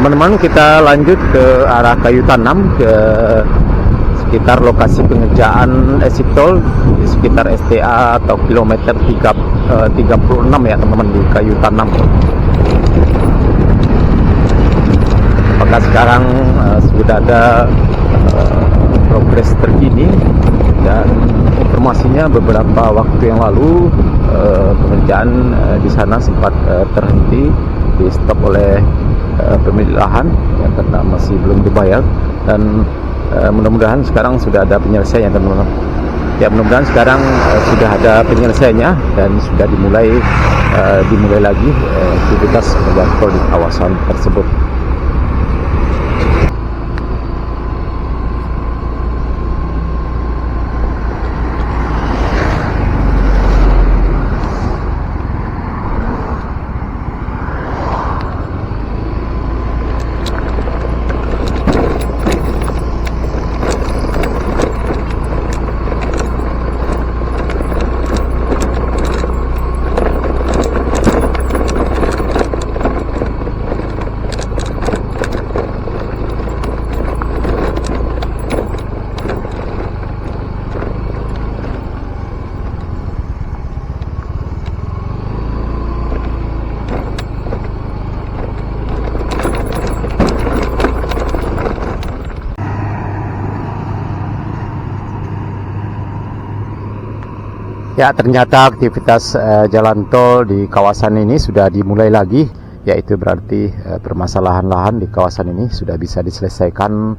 Teman-teman, kita lanjut ke arah Kayu Tanam, ke sekitar lokasi pengerjaan exit tol di sekitar STA atau kilometer 36 ya teman-teman, di Kayu Tanam. Apakah sekarang sudah ada progres terkini, dan informasinya beberapa waktu yang lalu pengerjaan di sana sempat terhenti, di stop oleh pemilik lahan ya, karena masih belum dibayar, dan mudah-mudahan sekarang sudah ada penyelesaiannya teman-teman. Ya, mudah-mudahan sekarang sudah ada penyelesaiannya dan sudah dimulai lagi aktivitas pengerjaan tol di kawasan tersebut. Ya, ternyata aktivitas jalan tol di kawasan ini sudah dimulai lagi, yaitu berarti permasalahan lahan di kawasan ini sudah bisa diselesaikan.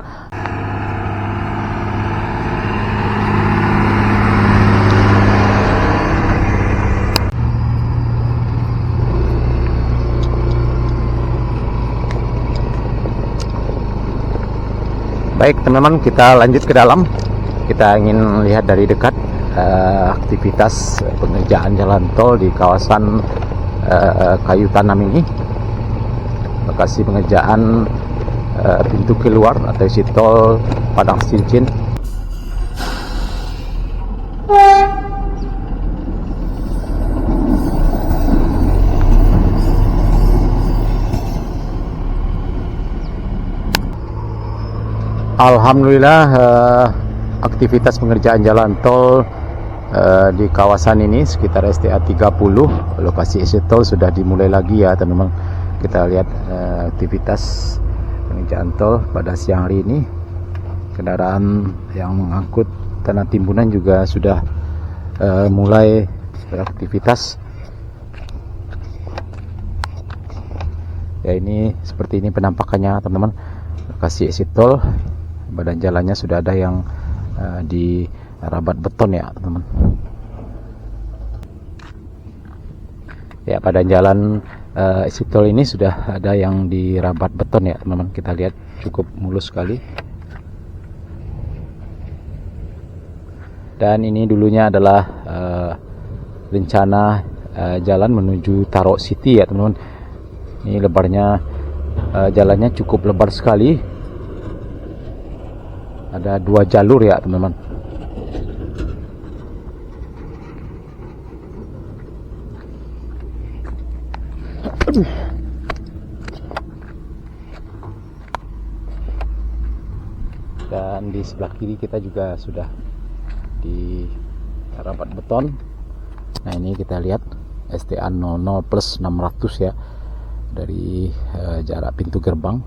Baik teman-teman, kita lanjut ke dalam. Kita ingin lihat dari dekat aktivitas pengerjaan jalan tol di kawasan Kayu Tanam ini. Lokasi pengerjaan pintu keluar atau exit tol Padang Cincin. Alhamdulillah, aktivitas pengerjaan jalan tol di kawasan ini sekitar STA 30 lokasi exit tol sudah dimulai lagi ya teman-teman. Kita lihat aktivitas pengerjaan tol pada siang hari ini. Kendaraan yang mengangkut tanah timbunan juga sudah mulai beraktivitas. Ya, ini seperti ini penampakannya teman-teman. Lokasi exit tol, badan jalannya sudah ada yang di rabat beton ya teman-teman. Ya, pada jalan exit tol ini sudah ada yang di rabat beton ya teman-teman. Kita lihat cukup mulus sekali. Dan ini dulunya adalah rencana jalan menuju Taro City ya teman-teman. Ini lebarnya jalannya cukup lebar sekali. Ada 2 jalur ya teman-teman. Dan di sebelah kiri kita juga sudah di rabat beton. Nah, ini kita lihat STA 00 plus 600 ya dari jarak pintu gerbang.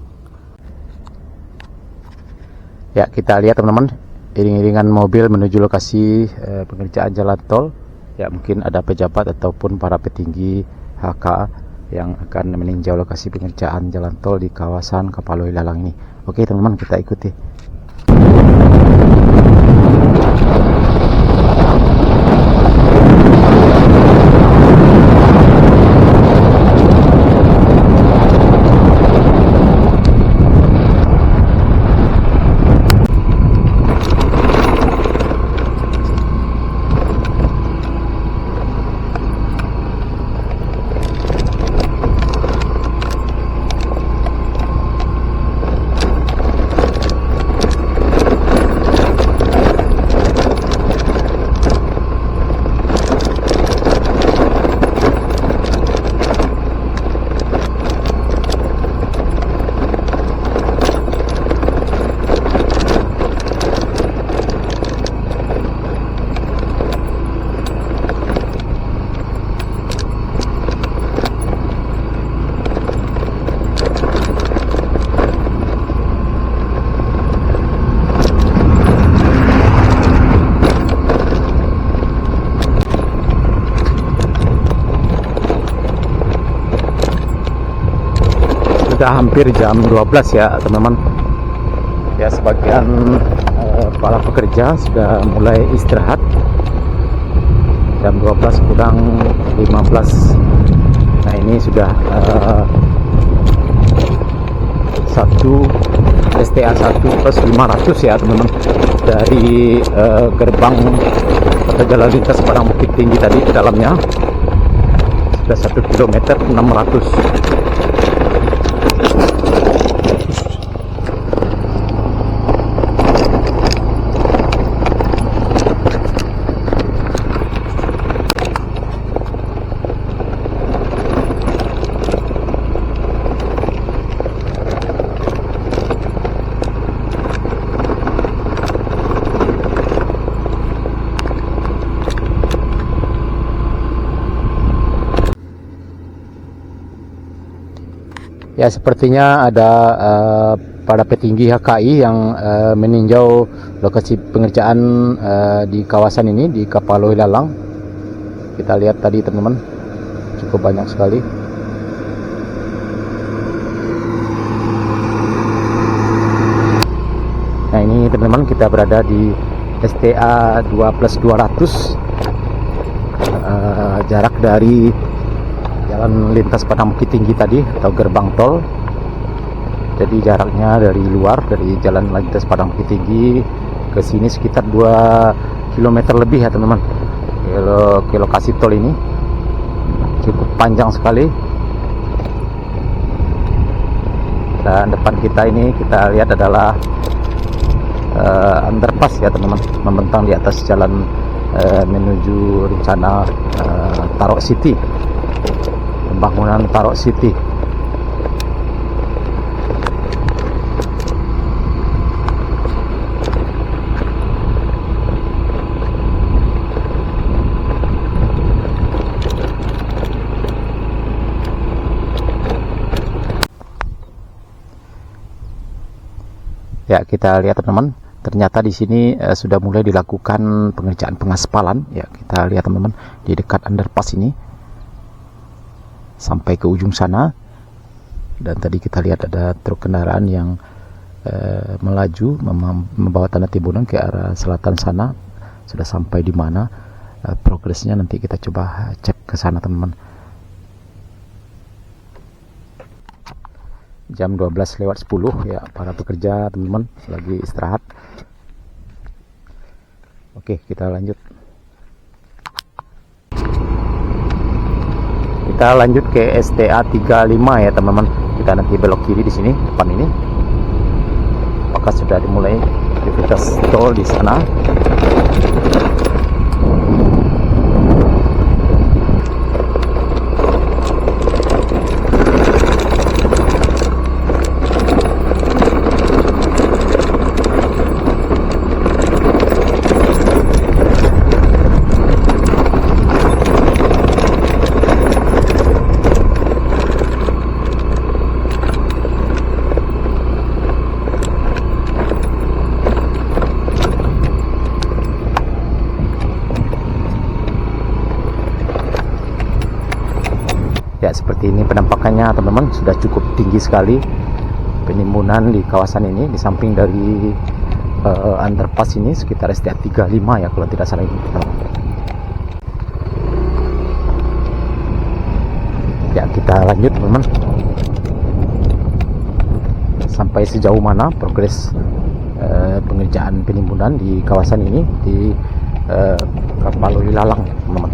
Ya, kita lihat teman-teman, iring-iringan mobil menuju lokasi pengerjaan jalan tol. Ya, mungkin ada pejabat ataupun para petinggi HK yang akan meninjau lokasi pengerjaan jalan tol di kawasan Kapaloi Lalang ini. Oke teman-teman, kita ikuti. sudah hampir jam 12 ya teman-teman. Ya, sebagian para pekerja sudah mulai istirahat. Jam 12 kurang 15. Nah, ini sudah STA 1 plus 500 ya teman-teman, dari gerbang atau jalan lintas Padang Bukit Tinggi tadi ke dalamnya sudah 1 km 600. Ya, sepertinya ada para petinggi HKI yang meninjau lokasi pengerjaan di kawasan ini di Kapalo Ilalang. Kita lihat tadi teman-teman, cukup banyak sekali. Nah, ini teman-teman, kita berada di STA 2+200, jarak dari jalan lintas Padang Bukit Tinggi tadi atau gerbang tol. Jadi jaraknya dari luar, dari jalan lintas Padang Bukit Tinggi ke sini sekitar 2 km lebih ya teman-teman. Ke lokasi tol ini cukup panjang sekali. Dan depan kita ini kita lihat adalah underpass ya teman-teman, membentang di atas jalan menuju rencana Tarok City, pembangunan Tarok City. Ya, kita lihat teman-teman, ternyata di sini sudah mulai dilakukan pengerjaan pengaspalan. Ya, kita lihat teman-teman, di dekat underpass ini sampai ke ujung sana. Dan tadi kita lihat ada truk kendaraan yang melaju membawa tanah timbunan ke arah selatan sana. Sudah sampai di mana progresnya, nanti kita coba cek ke sana teman-teman. Jam 12:10 ya, para pekerja teman-teman lagi istirahat. Oke, kita lanjut. Kita lanjut ke STA 35 ya teman-teman. Kita nanti belok kiri di sini, depan ini. Apakah sudah dimulai aktivitas tol di sana? Ya, seperti ini penampakannya teman-teman, sudah cukup tinggi sekali penimbunan di kawasan ini. Di samping dari underpass ini sekitar STA 35 ya kalau tidak salah ini. Ya, kita lanjut teman-teman. Sampai sejauh mana progres pengerjaan penimbunan di kawasan ini di Kapalo Ilalang teman-teman.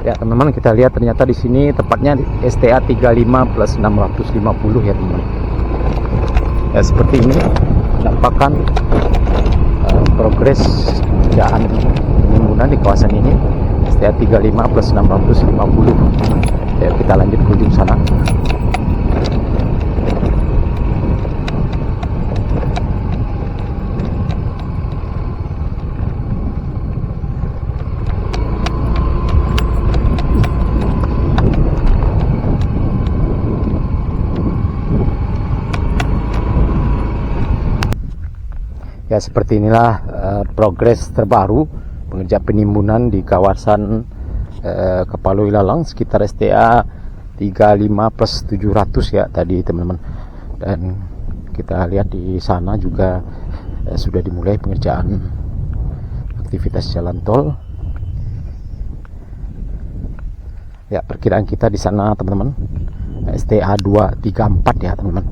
Ya teman-teman, kita lihat ternyata di sini tepatnya di STA 35+650 ya teman-teman. Ya, seperti ini penampakan progres pengerjaan penimbunan di kawasan ini STA 35+650. Ya, kita lanjut ke ujung sana. Ya, seperti inilah progres terbaru pengerjaan penimbunan di kawasan Kapaloi Lalang sekitar STA 35 plus 700 ya tadi teman-teman. Dan kita lihat di sana juga sudah dimulai pengerjaan aktivitas jalan tol. Ya, perkiraan kita di sana teman-teman STA 234 ya teman-teman.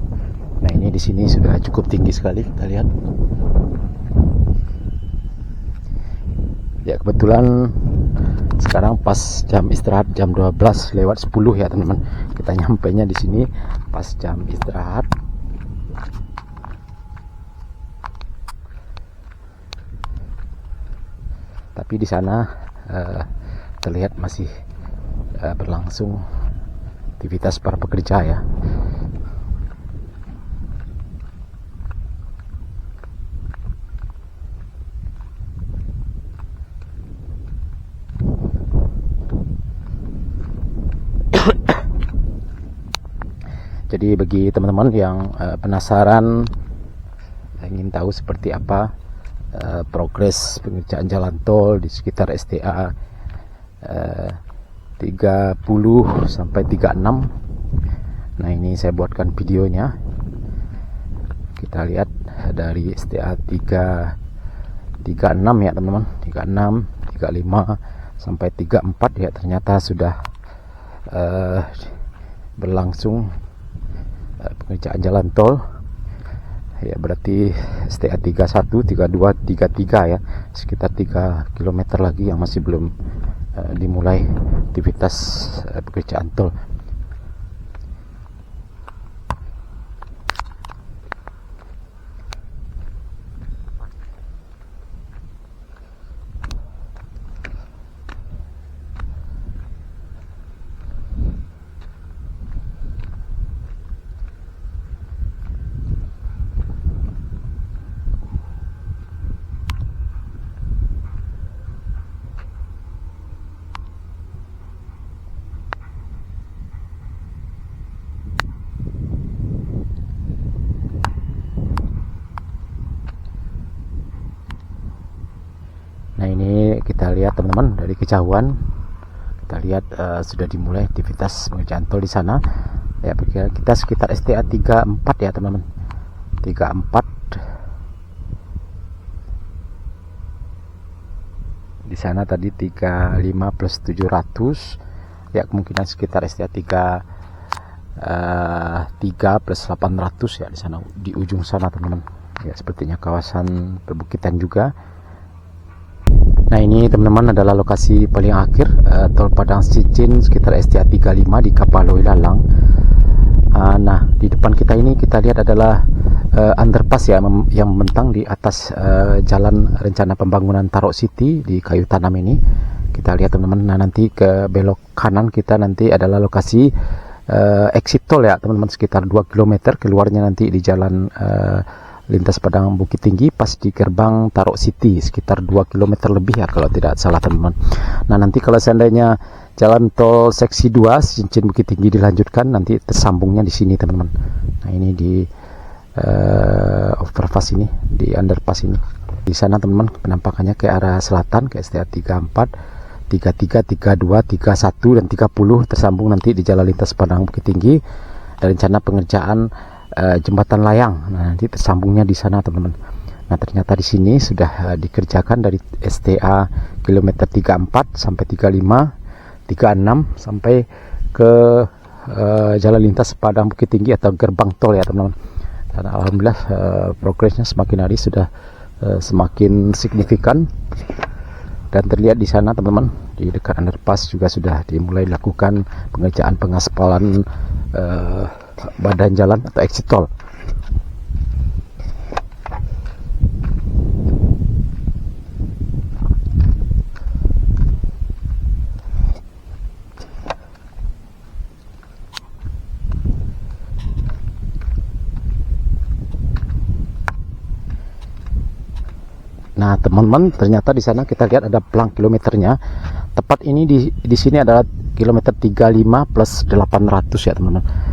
Nah, ini di sini sudah cukup tinggi sekali, kita lihat. Ya, kebetulan sekarang pas jam istirahat jam 12 lewat 10 ya teman-teman. Kita nyampainya di sini pas jam istirahat. Tapi di sana terlihat masih berlangsung aktivitas para pekerja ya. Jadi bagi teman-teman yang penasaran, ingin tahu seperti apa progres pengerjaan jalan tol di sekitar STA 30 sampai 36. Nah, ini saya buatkan videonya. Kita lihat dari STA 36 ya teman-teman, 36, 35 sampai 34 ya, ternyata sudah berlangsung pengerjaan jalan tol ya. Berarti STA 31, 32, 33 ya, sekitar 3 km lagi yang masih belum dimulai aktivitas pengerjaan tol. Nah, ini kita lihat teman-teman dari kejauhan, kita lihat sudah dimulai aktivitas pengerjaan tol di sana ya. Kita sekitar STA 34 ya teman-teman, 34 di sana tadi 35 plus 700 ya, kemungkinan sekitar STA 3 plus 800 ya di sana, di ujung sana teman-teman ya. Sepertinya kawasan perbukitan juga. Nah, ini teman-teman adalah lokasi paling akhir tol Padang Sicin sekitar STA 35 di Kapaloi Lalang. Nah, di depan kita ini kita lihat adalah underpass ya, yang membentang di atas jalan rencana pembangunan Tarok City di Kayu Tanam ini. Kita lihat teman-teman. Nah, nanti ke belok kanan kita nanti adalah lokasi exit tol ya teman-teman, sekitar 2 km keluarnya nanti di jalan lintas Padang Bukit Tinggi, pas di gerbang Tarok City, sekitar 2 km lebih ya kalau tidak salah teman-teman. Nah, nanti kalau seandainya jalan tol seksi 2 Cincin Bukit Tinggi dilanjutkan, nanti tersambungnya di sini teman-teman. Nah, ini di overpass ini, di underpass ini. Di sana teman-teman penampakannya ke arah selatan, ke STA 34, 33, 32, 31 dan 30 tersambung nanti di jalan lintas Padang Bukit Tinggi. Dan rencana pengerjaan jembatan layang, nah nanti tersambungnya di sana teman-teman. Nah, ternyata di sini sudah dikerjakan dari STA kilometer 34 sampai 35, 36 sampai ke jalan lintas Padang Bukit Tinggi atau gerbang tol ya teman-teman. Dan alhamdulillah progresnya semakin hari sudah semakin signifikan. Dan terlihat di sana teman-teman, di dekat underpass juga sudah dimulai dilakukan pengerjaan pengaspalan badan jalan atau exit tol. Nah, teman-teman, ternyata di sana kita lihat ada pelang kilometernya. Tepat ini di sini adalah kilometer 35 plus 800 ya teman-teman.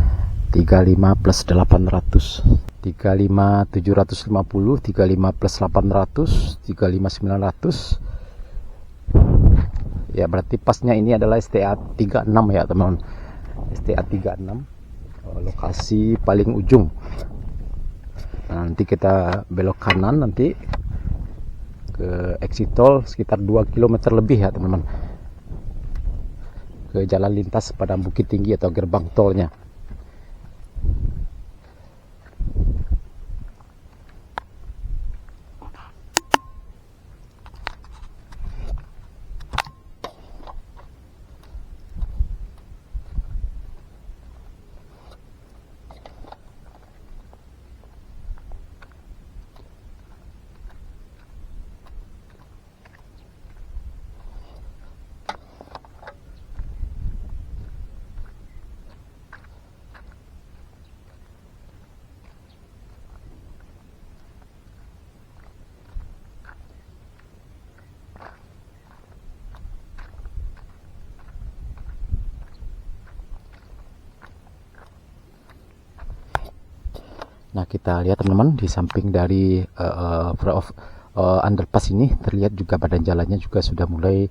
35 plus 800. 35750, 35 plus 800, 35900. Ya, berarti pasnya ini adalah STA 36 ya teman-teman. STA 36, lokasi paling ujung. Nah, nanti kita belok kanan nanti ke exit tol sekitar 2 km lebih ya teman-teman, ke jalan lintas Padang Bukit Tinggi atau gerbang tolnya. Nah, kita lihat teman-teman, di samping dari underpass ini terlihat juga badan jalannya juga sudah mulai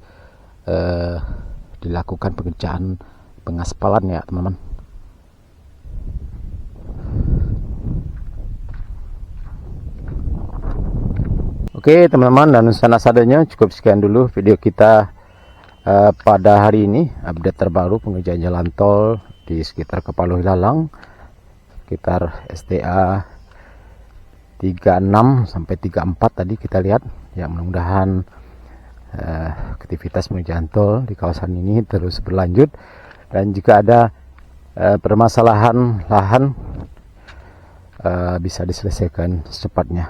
dilakukan pengerjaan pengaspalan ya teman-teman. Oke teman-teman, dan sana sadanya cukup sekian dulu video kita pada hari ini. Update terbaru pengerjaan jalan tol di sekitar Kepala Ilalang, sekitar STA 36 sampai 34 tadi kita lihat ya. Mudah-mudahan aktivitas pengerjaan tol di kawasan ini terus berlanjut, dan jika ada permasalahan lahan bisa diselesaikan secepatnya.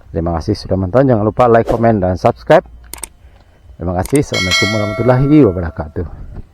Terima kasih sudah menonton, jangan lupa like, komen, dan subscribe. Terima kasih. Assalamualaikum warahmatullahi wabarakatuh.